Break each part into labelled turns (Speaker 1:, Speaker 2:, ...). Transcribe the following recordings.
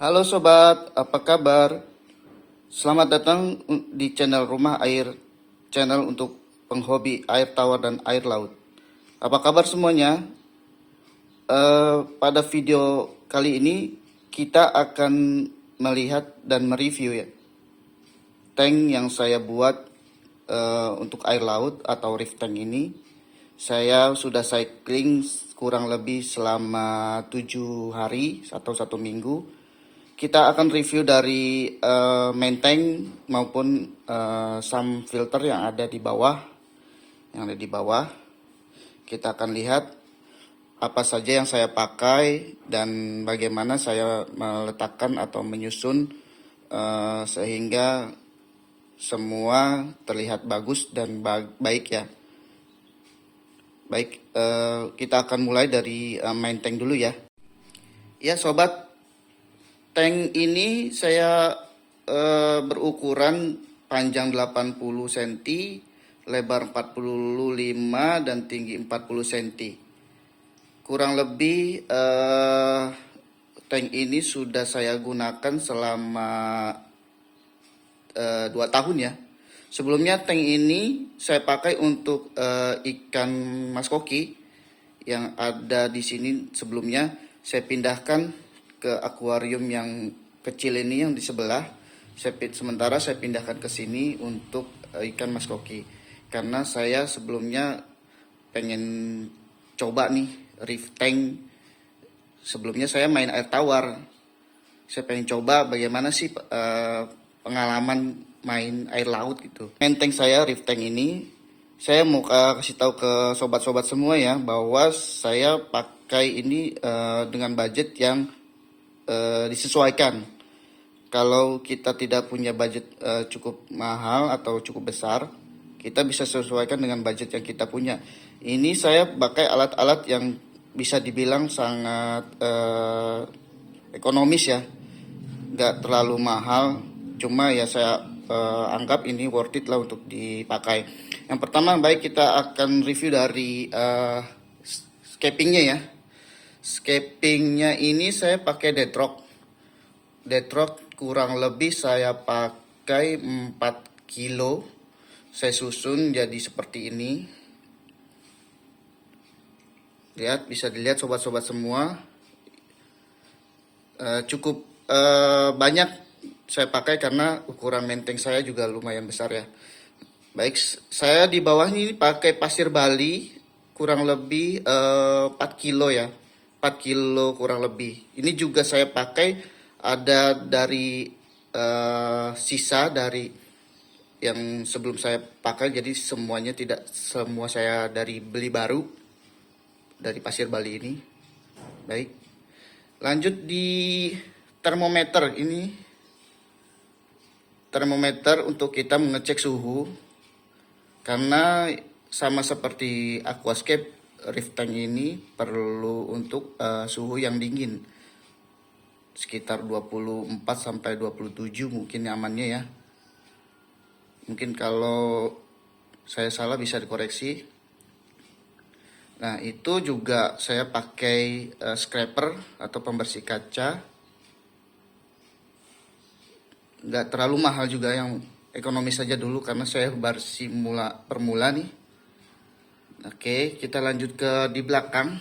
Speaker 1: Halo sobat, apa kabar? Selamat datang di channel Rumah Air, channel untuk penghobi air tawar dan air laut. Apa kabar semuanya? Pada video kali ini kita akan melihat dan mereview ya tank yang saya buat untuk air laut atau reef tank ini. Saya sudah cycling kurang lebih selama 7 hari atau 1 minggu. Kita akan review dari main tank maupun some filter yang ada di bawah. Kita akan lihat apa saja yang saya pakai dan bagaimana saya meletakkan atau menyusun sehingga semua terlihat bagus dan baik ya. Baik, kita akan mulai dari main tank dulu ya. Ya sobat, tank ini saya berukuran panjang 80 cm, lebar 45 dan tinggi 40 cm. Kurang lebih tank ini sudah saya gunakan selama 2 tahun ya. Sebelumnya tank ini saya pakai untuk ikan mas koki yang ada di sini. Sebelumnya saya pindahkan ke akuarium yang kecil ini yang di sebelah. Sementara saya pindahkan ke sini untuk ikan mas koki. Karena saya sebelumnya pengen coba nih reef tank. Sebelumnya saya main air tawar. Saya pengen coba bagaimana sih pengalaman main air laut gitu. Main tank saya reef tank ini saya mau kasih tahu ke sobat-sobat semua ya bahwa saya pakai ini dengan budget yang disesuaikan. Kalau kita tidak punya budget cukup mahal atau cukup besar, kita bisa sesuaikan dengan budget yang kita punya. Ini saya pakai alat-alat yang bisa dibilang sangat ekonomis ya, nggak terlalu mahal. Cuma ya saya anggap ini worth it lah untuk dipakai. Yang pertama, baik kita akan review dari scapingnya ya. Scapingnya ini saya pakai Deathrock. Deathrock kurang lebih saya pakai 4 kilo. Saya susun jadi seperti ini. Lihat, bisa dilihat sobat-sobat semua. Cukup banyak saya pakai karena ukuran menteng saya juga lumayan besar ya. Baik, saya di bawah ini pakai pasir Bali kurang lebih 4 kilo ya. 4 kilo kurang lebih. Ini juga saya pakai ada dari sisa dari yang sebelum saya pakai, jadi semuanya tidak semua saya dari beli baru dari pasir Bali ini. Baik. Lanjut di termometer ini. Termometer untuk kita mengecek suhu. Karena sama seperti aquascape, reef tank ini perlu untuk suhu yang dingin. Sekitar 24 sampai 27 mungkin nyamannya ya. Mungkin kalau saya salah bisa dikoreksi. Nah, itu juga saya pakai scraper atau pembersih kaca. Nggak terlalu mahal juga, yang ekonomis saja dulu karena saya bersih permula nih. Oke, kita lanjut ke di belakang.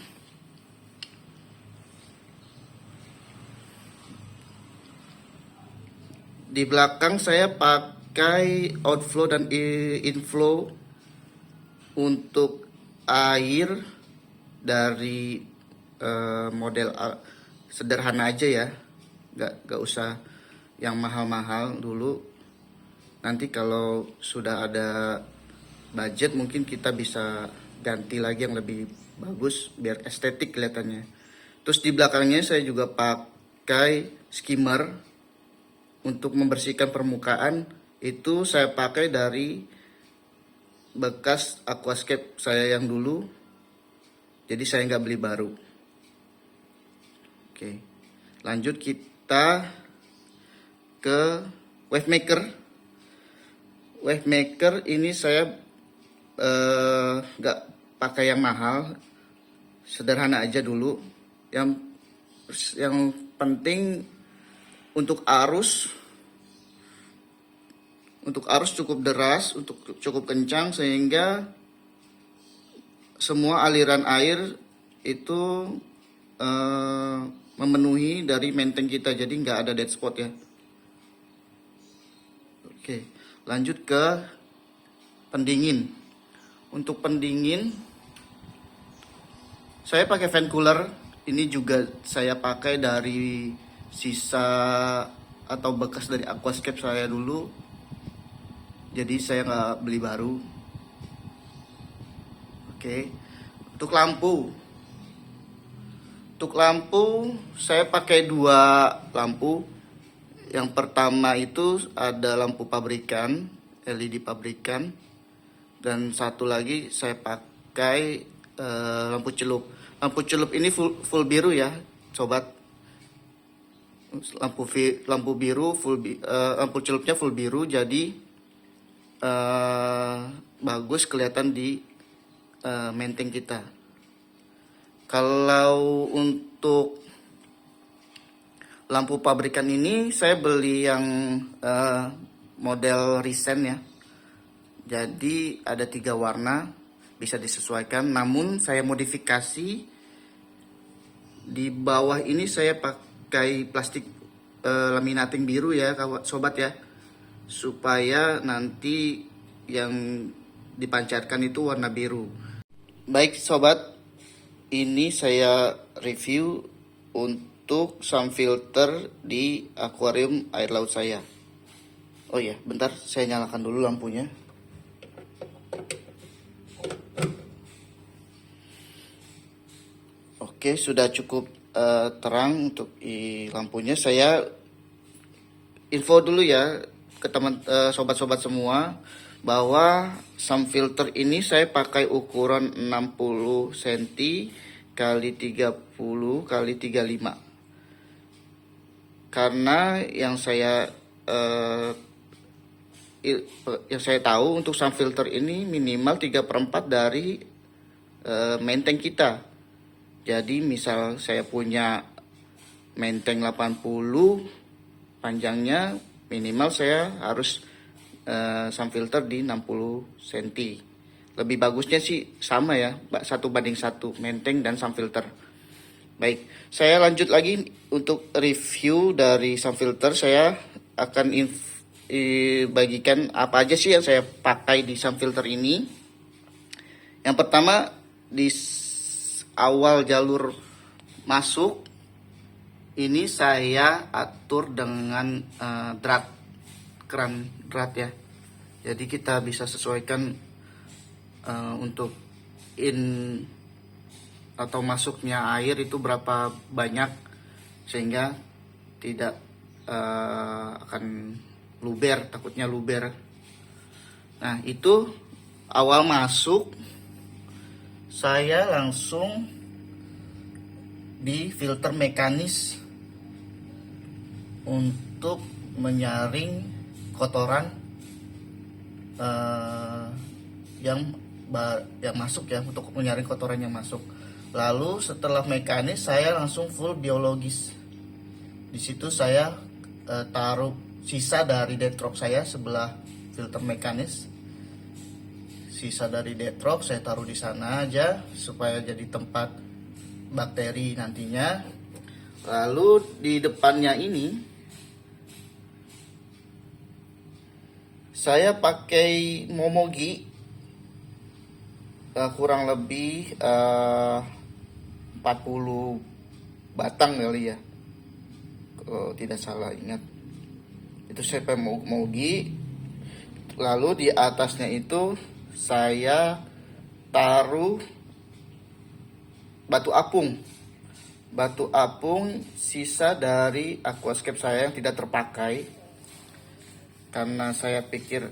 Speaker 1: Di belakang saya pakai outflow dan inflow untuk air dari model sederhana aja ya, nggak usah yang mahal-mahal dulu. Nanti kalau sudah ada budget mungkin kita bisa ganti lagi yang lebih bagus biar estetik kelihatannya. Terus di belakangnya saya juga pakai skimmer untuk membersihkan permukaan. Itu saya pakai dari bekas aquascape saya yang dulu, jadi saya nggak beli baru. Oke, lanjut kita ke wave maker. Wave maker ini saya nggak pakai yang mahal, sederhana aja dulu. Yang penting Untuk arus cukup deras, cukup kencang sehingga semua aliran air itu memenuhi dari menteng kita, jadi nggak ada dead spot ya. Oke, lanjut ke pendingin. Untuk pendingin saya pakai fan cooler. Ini juga saya pakai dari sisa atau bekas dari aquascape saya dulu, jadi saya nggak beli baru. Oke, untuk lampu saya pakai 2 lampu. Yang pertama itu ada lampu pabrikan, LED pabrikan, dan satu lagi saya pakai lampu celup. Lampu celup ini full biru ya, sobat. Lampu biru lampu celupnya full biru, jadi bagus kelihatan di menteng kita. Kalau untuk lampu pabrikan ini saya beli yang model recent ya. Jadi ada 3 warna, bisa disesuaikan. Namun saya modifikasi, di bawah ini saya pakai plastik laminating biru ya sobat ya, supaya nanti yang dipancarkan itu warna biru. Baik sobat, ini saya review untuk sound filter di akuarium air laut saya. Oh ya, bentar saya nyalakan dulu lampunya. Oke, sudah cukup terang untuk lampunya. Saya info dulu ya ke teman sobat-sobat semua, bahwa sound filter ini saya pakai ukuran 60 cm kali 30 kali 35, karena yang saya tahu untuk sound filter ini minimal 3/4 dari menteng kita. Jadi misal saya punya menteng 80 panjangnya, minimal saya harus sound filter di 60 cm. Lebih bagusnya sih sama ya, 1:1 menteng dan sound filter. Baik, saya lanjut lagi untuk review dari sound filter. Saya akan bagikan apa aja sih yang saya pakai di sound filter ini. Yang pertama, di awal jalur masuk ini saya atur dengan keran drat ya. Jadi kita bisa sesuaikan untuk atau masuknya air itu berapa banyak, sehingga tidak akan luber, takutnya luber. Nah, itu awal masuk saya langsung di filter mekanis untuk menyaring kotoran yang masuk ya, untuk menyaring kotoran yang masuk. Lalu setelah mekanis saya langsung full biologis. Di situ saya taruh sisa dari detrok saya sebelah filter mekanis. Sisa dari detrok saya taruh di sana aja supaya jadi tempat bakteri nantinya. Lalu di depannya ini saya pakai Momogi, kurang lebih 40 batang kali ya, kalau tidak salah ingat. Itu saya pakai Momogi. Lalu di atasnya itu saya taruh batu apung sisa dari aquascape saya yang tidak terpakai, karena saya pikir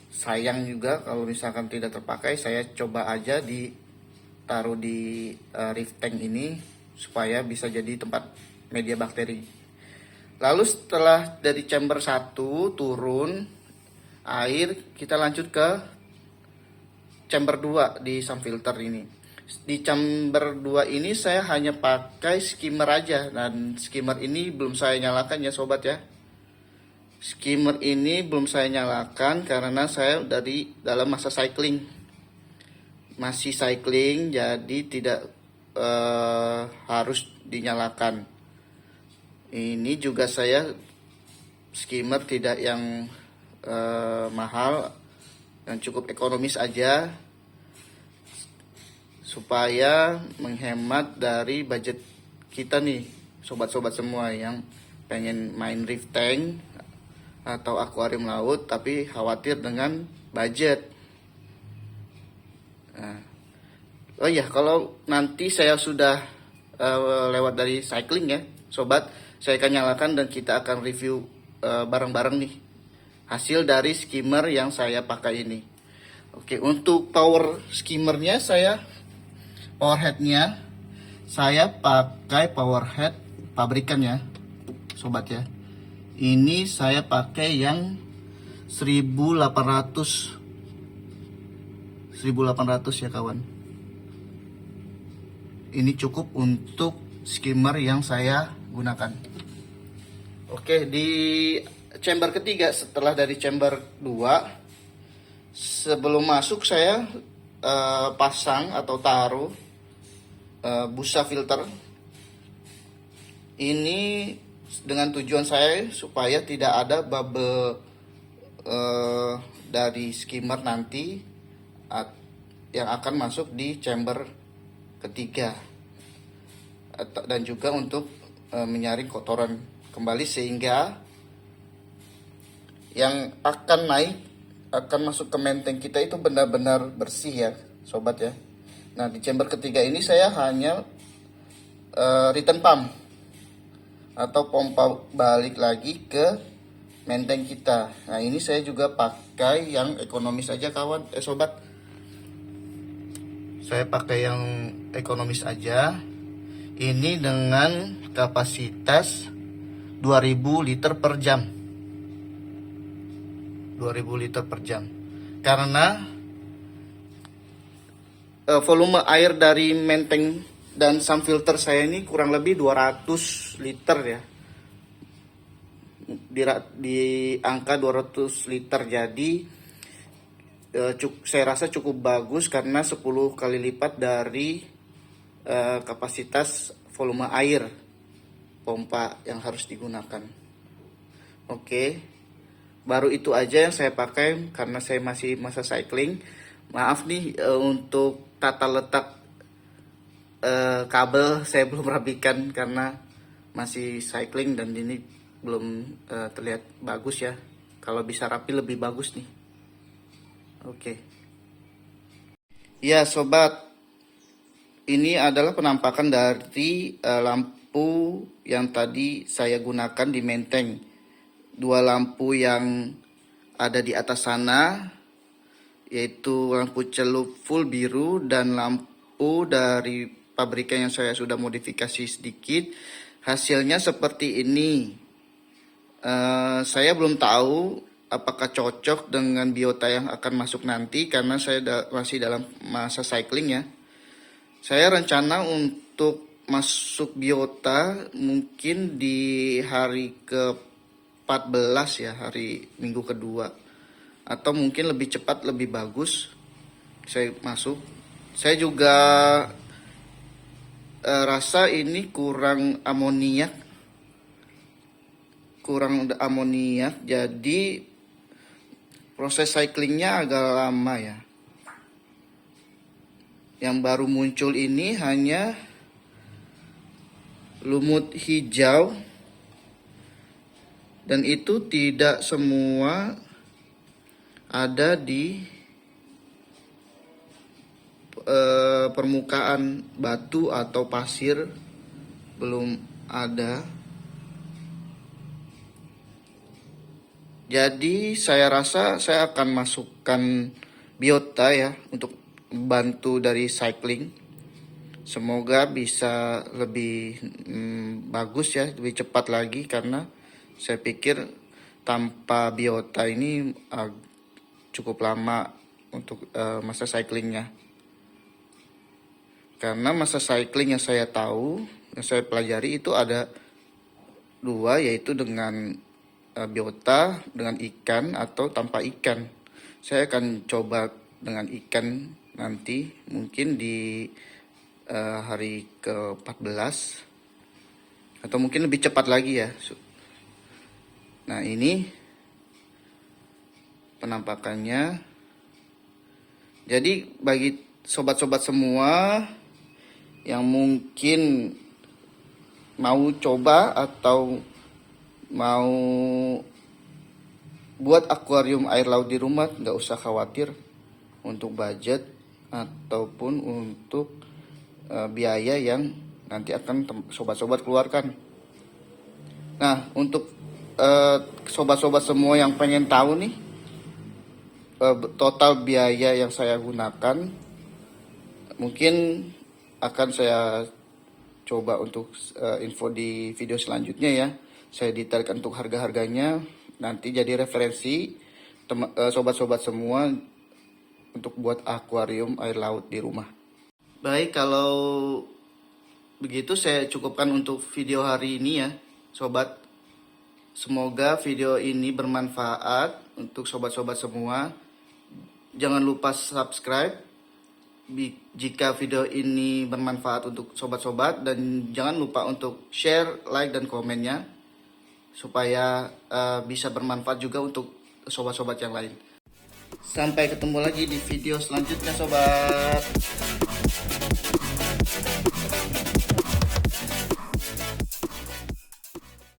Speaker 1: sayang juga kalau misalkan tidak terpakai. Saya coba aja ditaruh di reef tank ini supaya bisa jadi tempat media bakteri. Lalu setelah dari chamber 1 turun air, kita lanjut ke chamber 2 di sound filter ini. Di chamber 2 ini saya hanya pakai skimmer aja, dan skimmer ini belum saya nyalakan ya sobat ya. Skimmer ini belum saya nyalakan karena saya dari dalam masa cycling. Masih cycling, jadi tidak harus dinyalakan. Ini juga saya skimmer tidak yang mahal, yang cukup ekonomis aja, supaya menghemat dari budget kita nih, sobat-sobat semua yang pengen main reef tank atau akuarium laut tapi khawatir dengan budget. Nah, oh iya, kalau nanti saya sudah lewat dari cycling ya sobat, saya akan nyalakan dan kita akan review bareng-bareng nih hasil dari skimmer yang saya pakai ini. Oke, untuk power skimmernya power headnya saya pakai power head pabrikan ya sobat ya. Ini saya pakai yang 1800 ya kawan. Ini cukup untuk skimmer yang saya gunakan. Oke, di chamber ketiga setelah dari chamber 2, sebelum masuk saya pasang atau taruh busa filter. Ini dengan tujuan saya supaya tidak ada bubble dari skimmer nanti yang akan masuk di chamber ketiga, dan juga untuk menyaring kotoran kembali sehingga yang akan masuk ke menteng kita itu benar-benar bersih ya sobat ya. Nah, di chamber ketiga ini saya hanya return pump atau pompa balik lagi ke menteng kita. Nah, ini saya juga pakai yang ekonomis aja kawan, sobat. Saya pakai yang ekonomis aja. Ini dengan kapasitas 2000 liter per jam. 2000 liter per jam. Karena volume air dari menteng dan sump filter saya ini kurang lebih 200 liter ya. Di angka 200 liter, jadi saya rasa cukup bagus karena 10 kali lipat dari kapasitas volume air pompa yang harus digunakan. Oke, baru itu aja yang saya pakai karena saya masih masa cycling. Maaf nih untuk tata letak kabel saya belum rapikan karena masih cycling dan ini belum terlihat bagus ya. Kalau bisa rapi lebih bagus nih. Oke. Ya sobat, ini adalah penampakan dari lampu yang tadi saya gunakan di menteng. Dua lampu yang ada di atas sana, yaitu lampu celup full biru dan lampu dari pabrikan yang saya sudah modifikasi sedikit. Hasilnya seperti ini. Saya belum tahu apakah cocok dengan biota yang akan masuk nanti karena saya masih dalam masa cycling ya. Saya rencana untuk masuk biota mungkin di hari ke-14 ya, hari minggu kedua. Atau mungkin lebih cepat lebih bagus saya masuk. Saya juga rasa ini kurang amoniak, jadi proses cyclingnya agak lama ya. Yang baru muncul ini hanya lumut hijau, dan itu tidak semua ada di permukaan batu atau pasir, belum ada. Jadi saya rasa saya akan masukkan biota ya untuk bantu dari cycling. Semoga bisa lebih bagus ya, lebih cepat lagi karena saya pikir tanpa biota ini cukup lama untuk masa cyclingnya. Karena masa cycling yang saya tahu, yang saya pelajari itu ada dua, yaitu dengan biota, dengan ikan atau tanpa ikan. Saya akan coba dengan ikan nanti, mungkin di hari ke-14 atau mungkin lebih cepat lagi ya. Nah, ini penampakannya. Jadi bagi sobat-sobat semua yang mungkin mau coba atau mau buat akuarium air laut di rumah, nggak usah khawatir untuk budget ataupun untuk biaya yang nanti akan sobat-sobat keluarkan. Nah, untuk sobat-sobat semua yang pengen tahu nih total biaya yang saya gunakan, mungkin akan saya coba untuk info di video selanjutnya ya. Saya detailkan untuk harga-harganya, nanti jadi referensi sobat-sobat semua untuk buat akuarium air laut di rumah. Baik, kalau begitu saya cukupkan untuk video hari ini ya, sobat. Semoga video ini bermanfaat untuk sobat-sobat semua. Jangan lupa subscribe jika video ini bermanfaat untuk sobat-sobat, dan jangan lupa untuk share, like, dan komennya supaya bisa bermanfaat juga untuk sobat-sobat yang lain. Sampai ketemu lagi di video selanjutnya, sobat.